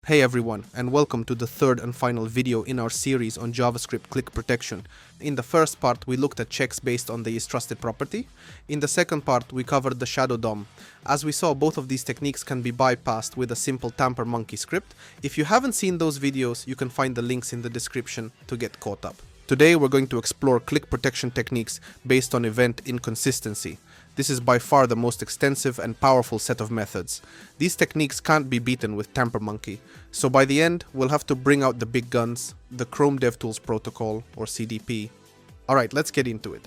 Hey everyone, and welcome to the third and final video in our series on JavaScript click protection. In the first part, we looked at checks based on the isTrusted property. In the second part, we covered the shadow DOM. As we saw, both of these techniques can be bypassed with a simple tamper monkey script. If you haven't seen those videos, you can find the links in the description to get caught up. Today, we're going to explore click protection techniques based on event inconsistency. This is by far the most extensive and powerful set of methods. These techniques can't be beaten with Tamper Monkey, so by the end, we'll have to bring out the big guns, the Chrome DevTools protocol, or CDP. Alright, let's get into it.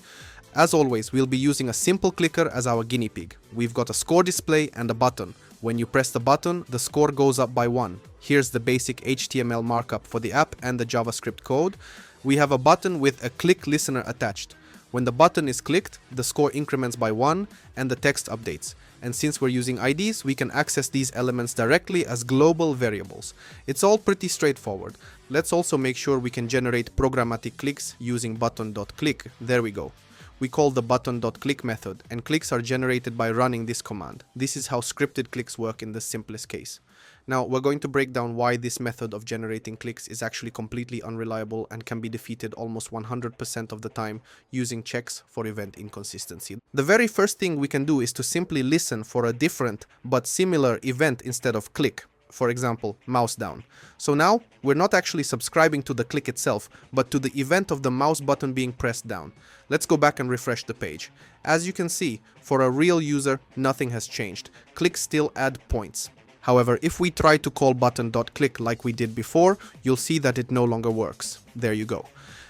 As always, we'll be using a simple clicker as our guinea pig. We've got a score display and a button. When you press the button, the score goes up by 1. Here's the basic HTML markup for the app and the JavaScript code. We have a button with a click listener attached. When the button is clicked, the score increments by 1 and the text updates. And since we're using IDs, we can access these elements directly as global variables. It's all pretty straightforward. Let's also make sure we can generate programmatic clicks using button.click. There we go. We call the button.click method, and clicks are generated by running this command. This is how scripted clicks work in the simplest case. Now, we're going to break down why this method of generating clicks is actually completely unreliable and can be defeated almost 100% of the time using checks for event inconsistency. The very first thing we can do is to simply listen for a different but similar event instead of click. For example, mouse down. So now, we're not actually subscribing to the click itself, but to the event of the mouse button being pressed down. Let's go back and refresh the page. As you can see, for a real user, nothing has changed. Clicks still add points. However, if we try to call button.click like we did before, you'll see that it no longer works. There you go.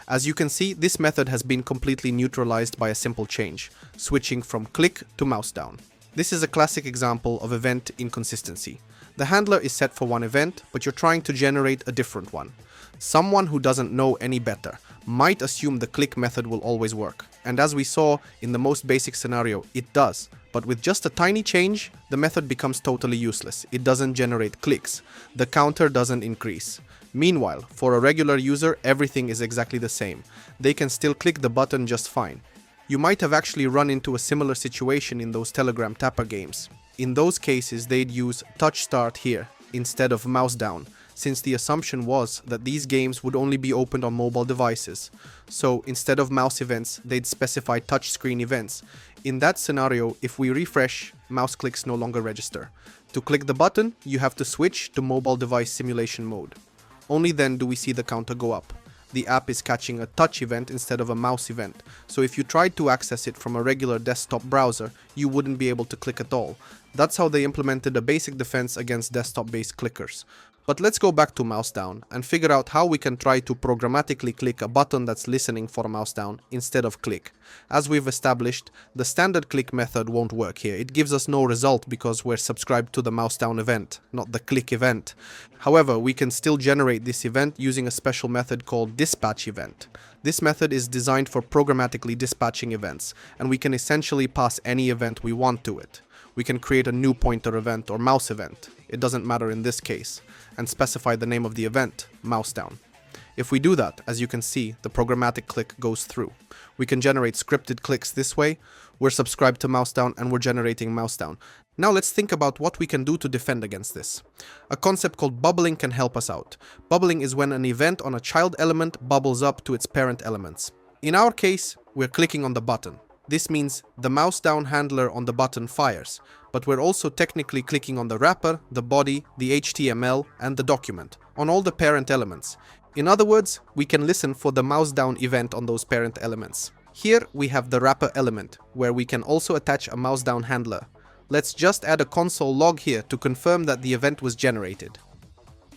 As you can see, this method has been completely neutralized by a simple change, switching from click to mouse down. This is a classic example of event inconsistency. The handler is set for one event, but you're trying to generate a different one. Someone who doesn't know any better might assume the click method will always work. And as we saw in the most basic scenario, it does. But with just a tiny change, the method becomes totally useless. It doesn't generate clicks. The counter doesn't increase. Meanwhile, for a regular user, everything is exactly the same. They can still click the button just fine. You might have actually run into a similar situation in those Telegram tapper games. In those cases, they'd use touch start here instead of mouse down, since the assumption was that these games would only be opened on mobile devices. So instead of mouse events, they'd specify touchscreen events. In that scenario, if we refresh, mouse clicks no longer register. To click the button, you have to switch to mobile device simulation mode. Only then do we see the counter go up. The app is catching a touch event instead of a mouse event, so if you tried to access it from a regular desktop browser, you wouldn't be able to click at all. That's how they implemented a basic defense against desktop-based clickers. But let's go back to mouse down and figure out how we can try to programmatically click a button that's listening for a mouse down instead of click. As we've established, the standard click method won't work here. It gives us no result because we're subscribed to the mouse down event, not the click event. However, we can still generate this event using a special method called dispatch event. This method is designed for programmatically dispatching events, and we can essentially pass any event we want to it. We can create a new pointer event or mouse event, it doesn't matter in this case, and specify the name of the event, mouse down. If we do that, as you can see, the programmatic click goes through. We can generate scripted clicks this way. We're subscribed to mouse down and we're generating mouse down. Now let's think about what we can do to defend against this. A concept called bubbling can help us out. Bubbling is when an event on a child element bubbles up to its parent elements. In our case, we're clicking on the button. This means the mouse down handler on the button fires, but we're also technically clicking on the wrapper, the body, the HTML, and the document, on all the parent elements. In other words, we can listen for the mouse down event on those parent elements. Here we have the wrapper element, where we can also attach a mouse down handler. Let's just add a console log here to confirm that the event was generated.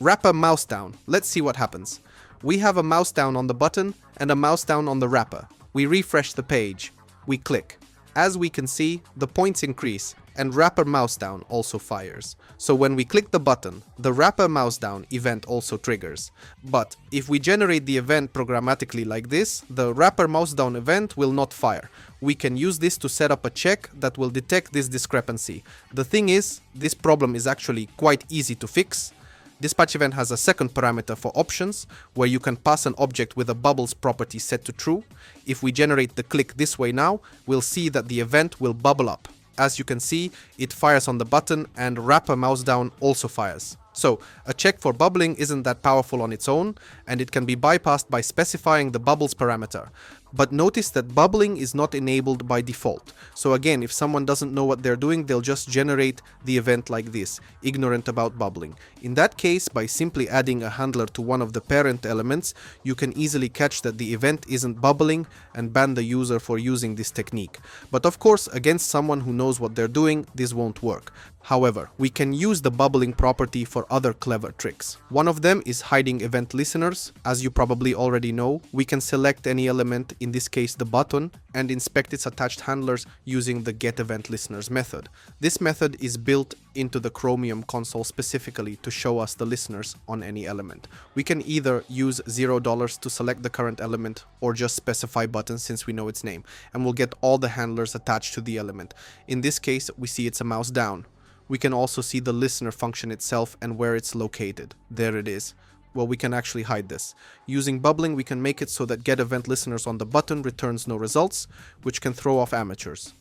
Wrapper mouse down. Let's see what happens. We have a mouse down on the button and a mouse down on the wrapper. We refresh the page. We click. As we can see, the points increase and wrapper mouse down also fires. So when we click the button, the wrapper mouse down event also triggers. But if we generate the event programmatically like this, the wrapper mouse down event will not fire. We can use this to set up a check that will detect this discrepancy. The thing is, this problem is actually quite easy to fix. Dispatch event has a second parameter for options, where you can pass an object with a bubbles property set to true. If we generate the click this way now, we'll see that the event will bubble up. As you can see, it fires on the button and wrapper mouse down also fires. So, a check for bubbling isn't that powerful on its own, and it can be bypassed by specifying the bubbles parameter. But notice that bubbling is not enabled by default. So again, if someone doesn't know what they're doing, they'll just generate the event like this, ignorant about bubbling. In that case, by simply adding a handler to one of the parent elements, you can easily catch that the event isn't bubbling and ban the user for using this technique. But of course, against someone who knows what they're doing, this won't work. However, we can use the bubbling property for other clever tricks. One of them is hiding event listeners. As you probably already know, we can select any element, in this case the button, and inspect its attached handlers using the getEventListeners method. This method is built into the Chromium console specifically to show us the listeners on any element. We can either use $0 to select the current element or just specify button since we know its name, and we'll get all the handlers attached to the element. In this case, we see it's a mouse down. We can also see the listener function itself and where it's located. There it is. Well, we can actually hide this. Using bubbling, we can make it so that getEventListeners on the button returns no results, which can throw off amateurs.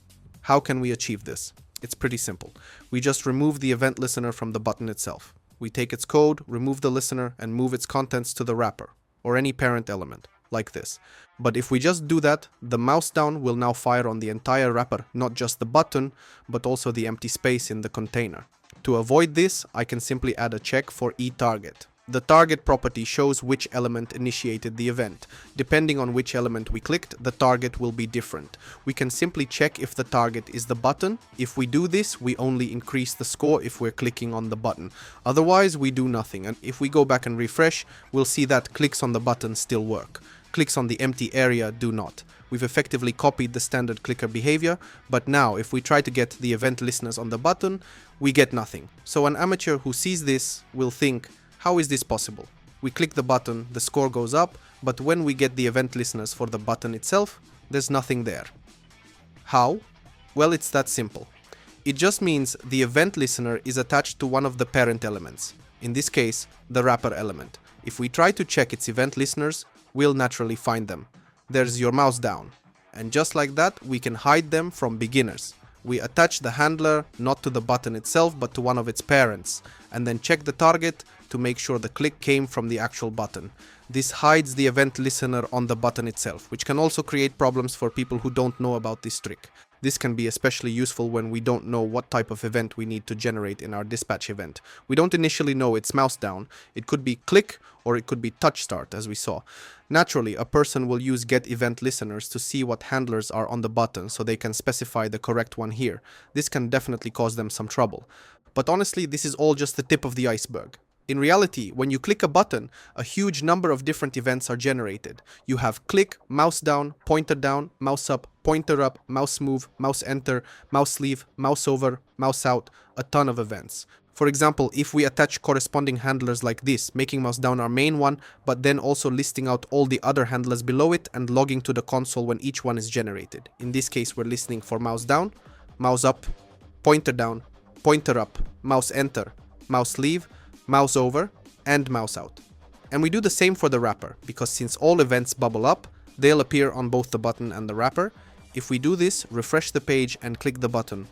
How can we achieve this? It's pretty simple. We just remove the event listener from the button itself. We take its code, remove the listener, and move its contents to the wrapper, or any parent element, like this. But if we just do that, the mouse down will now fire on the entire wrapper, not just the button, but also the empty space in the container. To avoid this, I can simply add a check for eTarget. The target property shows which element initiated the event. Depending on which element we clicked, the target will be different. We can simply check if the target is the button. If we do this, we only increase the score if we're clicking on the button. Otherwise, we do nothing. And if we go back and refresh, we'll see that clicks on the button still work. Clicks on the empty area do not. We've effectively copied the standard clicker behavior, but now if we try to get the event listeners on the button, we get nothing. So an amateur who sees this will think, how is this possible? We click the button, the score goes up, but when we get the event listeners for the button itself, there's nothing there. How? Well, it's that simple. It just means the event listener is attached to one of the parent elements, in this case, the wrapper element. If we try to check its event listeners, we'll naturally find them. There's your mouse down. And just like that, we can hide them from beginners. We attach the handler not to the button itself, but to one of its parents, and then check the target to make sure the click came from the actual button. This hides the event listener on the button itself, which can also create problems for people who don't know about this trick. This can be especially useful when we don't know what type of event we need to generate in our dispatch event. We don't initially know it's mouse down. It could be click or it could be touch start, as we saw. Naturally, a person will use getEventListeners to see what handlers are on the button so they can specify the correct one here. This can definitely cause them some trouble. But honestly, this is all just the tip of the iceberg. In reality, when you click a button, a huge number of different events are generated. You have click, mouse down, mouse up, pointer up, mouse move, mouse enter, mouse leave, mouse over, mouse out, a ton of events. For example, if we attach corresponding handlers like this, making mouse down our main one, but then also listing out all the other handlers below it and logging to the console when each one is generated. In this case, we're listening for mouse down, mouse up, pointer down, pointer up, mouse enter, mouse leave, mouse over, and mouse out. And we do the same for the wrapper, because since all events bubble up, they'll appear on both the button and the wrapper. If we do this, refresh the page and click the button.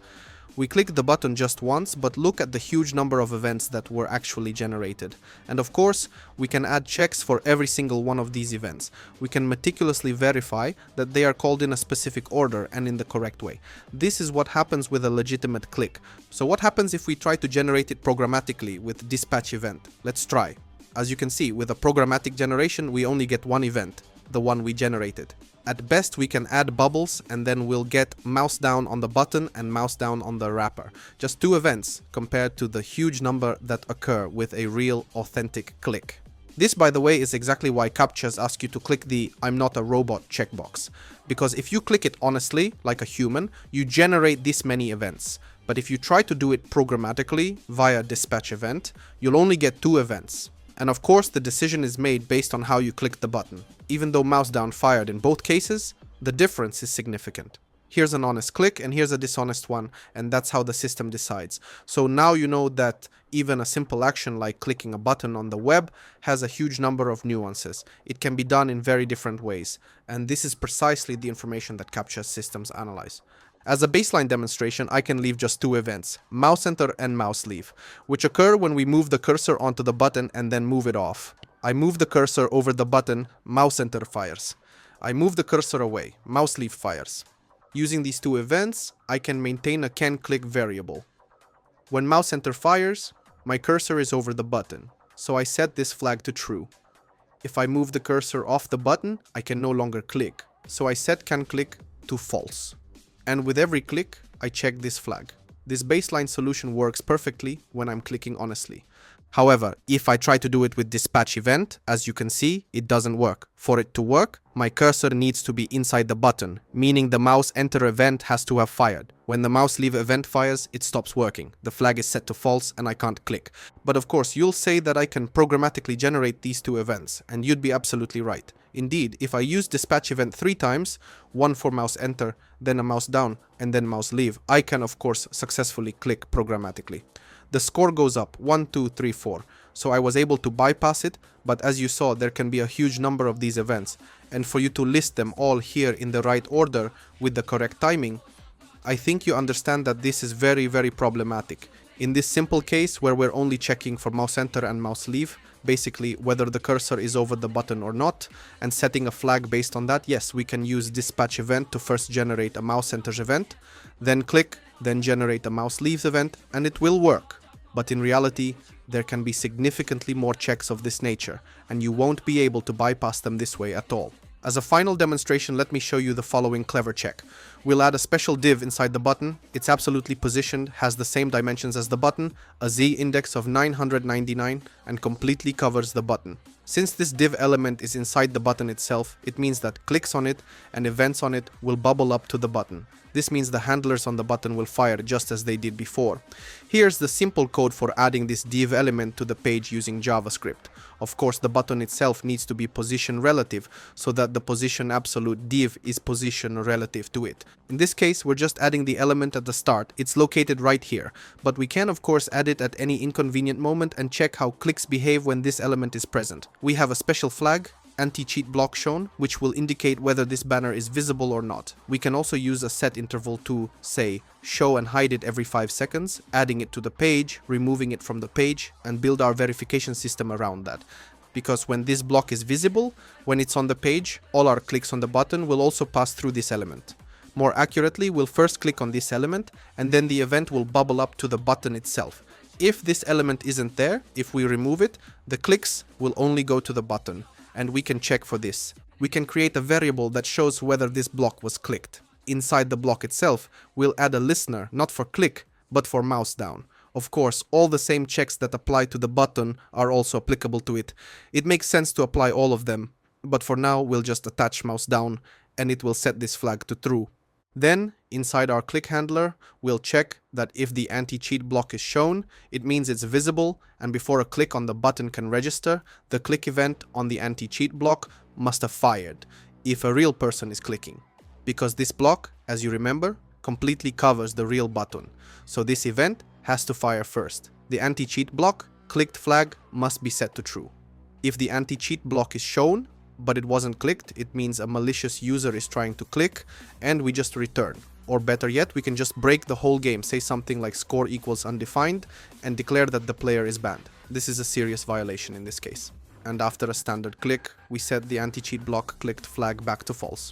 We click the button just once, but look at the huge number of events that were actually generated. And of course, we can add checks for every single one of these events. We can meticulously verify that they are called in a specific order and in the correct way. This is what happens with a legitimate click. So what happens if we try to generate it programmatically with dispatch event? Let's try. As you can see, with a programmatic generation, we only get one event, the one we generated. At best, we can add bubbles and then we'll get mouse down on the button and mouse down on the wrapper. Just two events compared to the huge number that occur with a real authentic click. This, by the way, is exactly why CAPTCHAs ask you to click the "I'm not a robot" checkbox. Because if you click it honestly, like a human, you generate this many events. But if you try to do it programmatically via dispatch event, you'll only get two events. And of course, the decision is made based on how you click the button. Even though mouse down fired in both cases, the difference is significant. Here's an honest click and here's a dishonest one, and that's how the system decides. So now you know that even a simple action like clicking a button on the web has a huge number of nuances. It can be done in very different ways, and this is precisely the information that CAPTCHA systems analyze. As a baseline demonstration, I can leave just two events, mouse enter and mouse leave, which occur when we move the cursor onto the button and then move it off. I move the cursor over the button, mouse enter fires. I move the cursor away, mouse leave fires. Using these two events, I can maintain a canClick variable. When mouse enter fires, my cursor is over the button, so I set this flag to true. If I move the cursor off the button, I can no longer click, so I set canClick to false. And with every click, I check this flag. This baseline solution works perfectly when I'm clicking honestly. However, if I try to do it with dispatch event, as you can see, it doesn't work. For it to work, my cursor needs to be inside the button, meaning the mouse enter event has to have fired. When the mouse leave event fires, it stops working. The flag is set to false and I can't click. But of course, you'll say that I can programmatically generate these two events, and you'd be absolutely right. Indeed, if I use dispatch event 3 times, one for mouse enter, then a mouse down, and then mouse leave, I can of course successfully click programmatically. The score goes up 1, 2, 3, 4. So I was able to bypass it, but as you saw, there can be a huge number of these events. And for you to list them all here in the right order with the correct timing, I think you understand that this is very, very problematic. In this simple case where we're only checking for mouse enter and mouse leave, basically whether the cursor is over the button or not, and setting a flag based on that, yes, we can use dispatch event to first generate a mouse enters event, then click, then generate a mouse leaves event, and it will work. But in reality, there can be significantly more checks of this nature, and you won't be able to bypass them this way at all. As a final demonstration, let me show you the following clever check. We'll add a special div inside the button. It's absolutely positioned, has the same dimensions as the button, a z index of 999, and completely covers the button. Since this div element is inside the button itself, it means that clicks on it and events on it will bubble up to the button. This means the handlers on the button will fire just as they did before. Here's the simple code for adding this div element to the page using JavaScript. Of course, the button itself needs to be position relative, so that the position absolute div is position relative to it. In this case, we're just adding the element at the start. It's located right here, but we can of course add it at any inconvenient moment and check how clicks behave when this element is present. We have a special flag, anti-cheat block shown, which will indicate whether this banner is visible or not. We can also use a set interval to, say, show and hide it every 5 seconds, adding it to the page, removing it from the page, and build our verification system around that. Because when this block is visible, when it's on the page, all our clicks on the button will also pass through this element. More accurately, we'll first click on this element, and then the event will bubble up to the button itself. If this element isn't there, if we remove it, the clicks will only go to the button. And we can check for this. We can create a variable that shows whether this block was clicked. Inside the block itself, we'll add a listener, not for click, but for mouse down. Of course, all the same checks that apply to the button are also applicable to it. It makes sense to apply all of them, but for now we'll just attach mouse down and it will set this flag to true. Then, inside our click handler, we'll check that if the anti-cheat block is shown, it means it's visible, and before a click on the button can register, the click event on the anti-cheat block must have fired, if a real person is clicking. Because this block, as you remember, completely covers the real button, so this event has to fire first. The anti-cheat block, clicked flag, must be set to true. If the anti-cheat block is shown, but it wasn't clicked, it means a malicious user is trying to click, and we just return. Or better yet, we can just break the whole game, say something like score equals undefined, and declare that the player is banned. This is a serious violation in this case. And after a standard click, we set the anti-cheat block clicked flag back to false.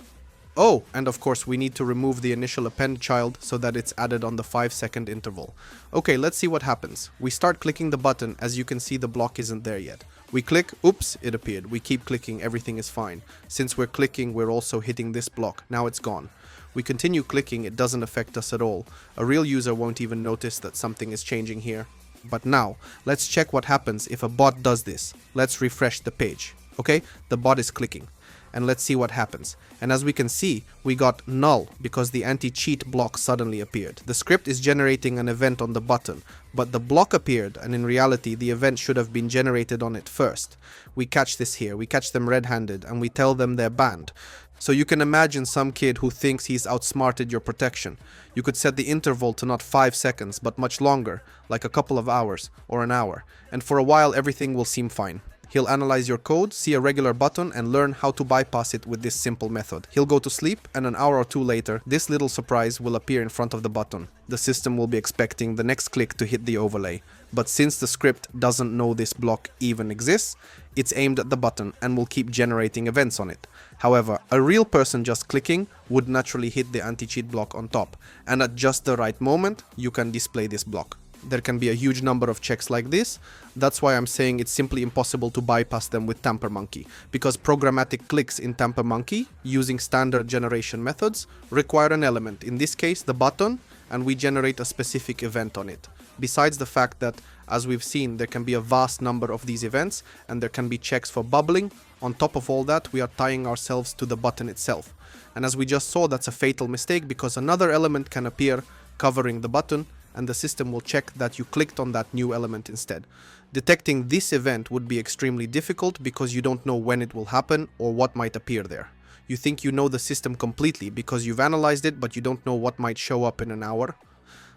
Oh, and of course we need to remove the initial append child so that it's added on the 5-second interval. Okay, let's see what happens. We start clicking the button. As you can see, the block isn't there yet. We click, oops, it appeared. We keep clicking, everything is fine. Since we're clicking, we're also hitting this block. Now it's gone. We continue clicking, it doesn't affect us at all. A real user won't even notice that something is changing here. But now, let's check what happens if a bot does this. Let's refresh the page. Okay, the bot is clicking. And let's see what happens. And as we can see, we got null because the anti-cheat block suddenly appeared. The script is generating an event on the button, but the block appeared, and in reality the event should have been generated on it first. We catch this here, we catch them red-handed, and we tell them they're banned. So you can imagine some kid who thinks he's outsmarted your protection. You could set the interval to not 5 seconds, but much longer, like a couple of hours or an hour, and for a while everything will seem fine. He'll analyze your code, see a regular button, and learn how to bypass it with this simple method. He'll go to sleep, and an hour or two later, this little surprise will appear in front of the button. The system will be expecting the next click to hit the overlay. But since the script doesn't know this block even exists, it's aimed at the button and will keep generating events on it. However, a real person just clicking would naturally hit the anti-cheat block on top, and at just the right moment, you can display this block. There can be a huge number of checks like this. That's why I'm saying it's simply impossible to bypass them with TamperMonkey, because programmatic clicks in TamperMonkey, using standard generation methods, require an element, in this case the button, and we generate a specific event on it. Besides the fact that, as we've seen, there can be a vast number of these events, and there can be checks for bubbling, on top of all that, we are tying ourselves to the button itself. And as we just saw, that's a fatal mistake, because another element can appear covering the button, and the system will check that you clicked on that new element instead. Detecting this event would be extremely difficult because you don't know when it will happen or what might appear there. You think you know the system completely because you've analyzed it, but you don't know what might show up in an hour.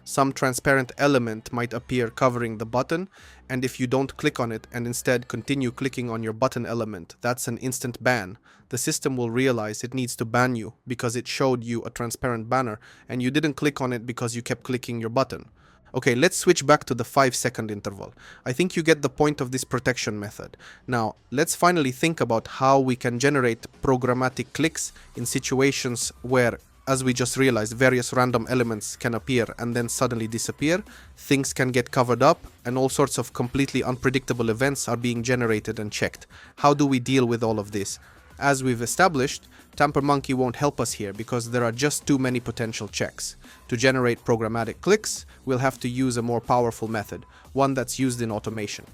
Some transparent element might appear covering the button, and if you don't click on it and instead continue clicking on your button element, that's an instant ban. The system will realize it needs to ban you because it showed you a transparent banner and you didn't click on it because you kept clicking your button. Okay, let's switch back to the 5-second interval. I think you get the point of this protection method. Now, let's finally think about how we can generate programmatic clicks in situations where, as we just realized, various random elements can appear and then suddenly disappear, things can get covered up, and all sorts of completely unpredictable events are being generated and checked. How do we deal with all of this? As we've established, TamperMonkey won't help us here because there are just too many potential checks. To generate programmatic clicks, we'll have to use a more powerful method, one that's used in automation.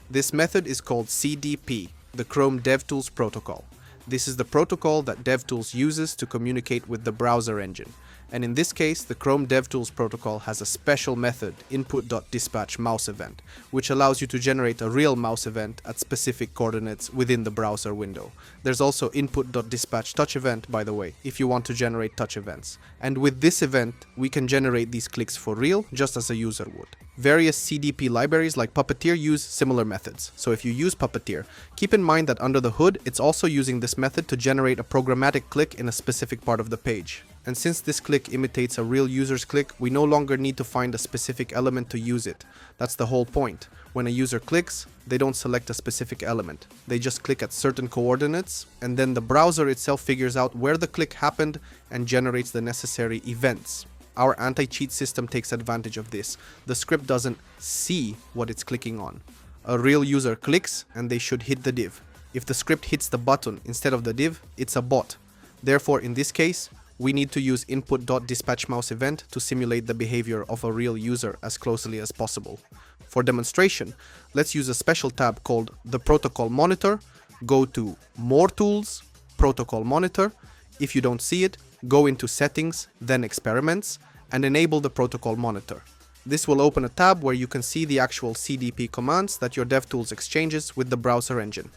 This method is called CDP, the Chrome DevTools protocol. This is the protocol that DevTools uses to communicate with the browser engine. And in this case, the Chrome DevTools protocol has a special method, input.dispatch mouse event, which allows you to generate a real mouse event at specific coordinates within the browser window. There's also input.dispatch touch event, by the way, if you want to generate touch events. And with this event, we can generate these clicks for real, just as a user would. Various CDP libraries like Puppeteer use similar methods. So if you use Puppeteer, keep in mind that under the hood, it's also using this method to generate a programmatic click in a specific part of the page. And since this click imitates a real user's click, we no longer need to find a specific element to use it. That's the whole point. When a user clicks, they don't select a specific element. They just click at certain coordinates, and then the browser itself figures out where the click happened and generates the necessary events. Our anti-cheat system takes advantage of this. The script doesn't see what it's clicking on. A real user clicks and they should hit the div. If the script hits the button instead of the div, it's a bot. Therefore, in this case, we need to use input.dispatchMouse event to simulate the behavior of a real user as closely as possible. For demonstration, let's use a special tab called the Protocol Monitor. Go to More Tools, Protocol Monitor. If you don't see it, go into Settings, then Experiments, and enable the Protocol Monitor. This will open a tab where you can see the actual CDP commands that your DevTools exchanges with the browser engine.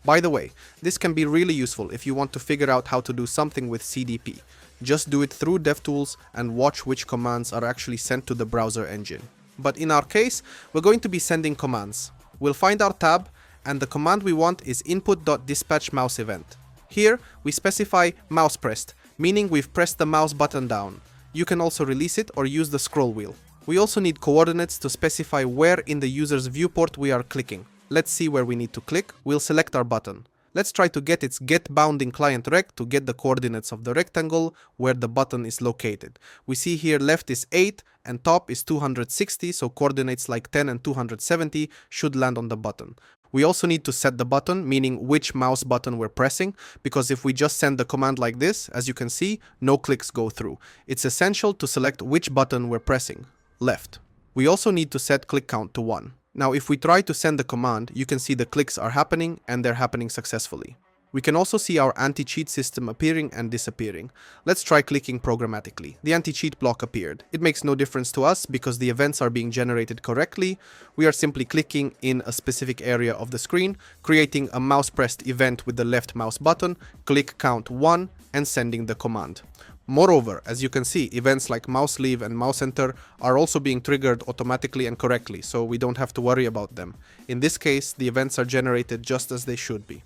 By the way, this can be really useful if you want to figure out how to do something with CDP. Just do it through DevTools and watch which commands are actually sent to the browser engine. But in our case, we're going to be sending commands. We'll find our tab, and the command we want is input.dispatchMouseEvent. Here, we specify mouse pressed, meaning we've pressed the mouse button down. You can also release it or use the scroll wheel. We also need coordinates to specify where in the user's viewport we are clicking. Let's see where we need to click. We'll select our button. Let's try to get its getBoundingClientRect to get the coordinates of the rectangle where the button is located. We see here left is 8 and top is 260, so coordinates like 10 and 270 should land on the button. We also need to set the button, meaning which mouse button we're pressing, because if we just send the command like this, as you can see, no clicks go through. It's essential to select which button we're pressing, left. We also need to set click count to 1. Now, if we try to send the command, you can see the clicks are happening and they're happening successfully. We can also see our anti-cheat system appearing and disappearing. Let's try clicking programmatically. The anti-cheat block appeared. It makes no difference to us because the events are being generated correctly. We are simply clicking in a specific area of the screen, creating a mouse pressed event with the left mouse button, click count 1, and sending the command. Moreover, as you can see, events like mouse leave and mouse enter are also being triggered automatically and correctly, so we don't have to worry about them. In this case, the events are generated just as they should be.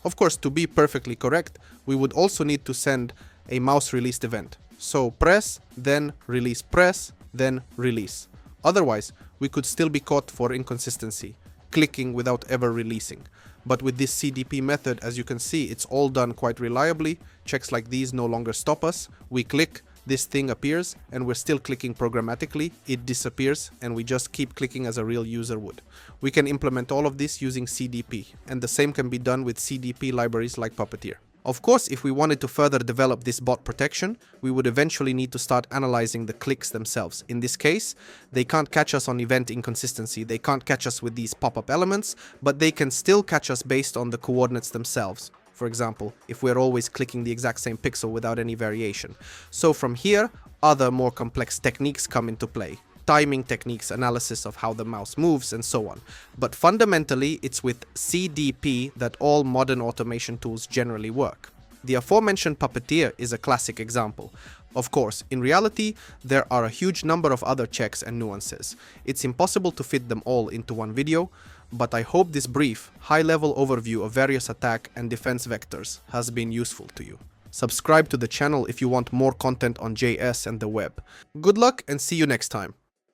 Of course, to be perfectly correct, we would also need to send a mouse released event. So press, then release. Otherwise, we could still be caught for inconsistency, clicking without ever releasing. But with this CDP method, as you can see, it's all done quite reliably. Checks like these no longer stop us. We click, this thing appears, and we're still clicking programmatically. It disappears, and we just keep clicking as a real user would. We can implement all of this using CDP, and the same can be done with CDP libraries like Puppeteer. Of course, if we wanted to further develop this bot protection, we would eventually need to start analyzing the clicks themselves. In this case, they can't catch us on event inconsistency, they can't catch us with these pop-up elements, but they can still catch us based on the coordinates themselves. For example, if we're always clicking the exact same pixel without any variation. So from here, other more complex techniques come into play. Timing techniques, analysis of how the mouse moves, and so on. But fundamentally, it's with CDP that all modern automation tools generally work. The aforementioned Puppeteer is a classic example. Of course, in reality, there are a huge number of other checks and nuances. It's impossible to fit them all into one video, but I hope this brief, high-level overview of various attack and defense vectors has been useful to you. Subscribe to the channel if you want more content on JS and the web. Good luck and see you next time.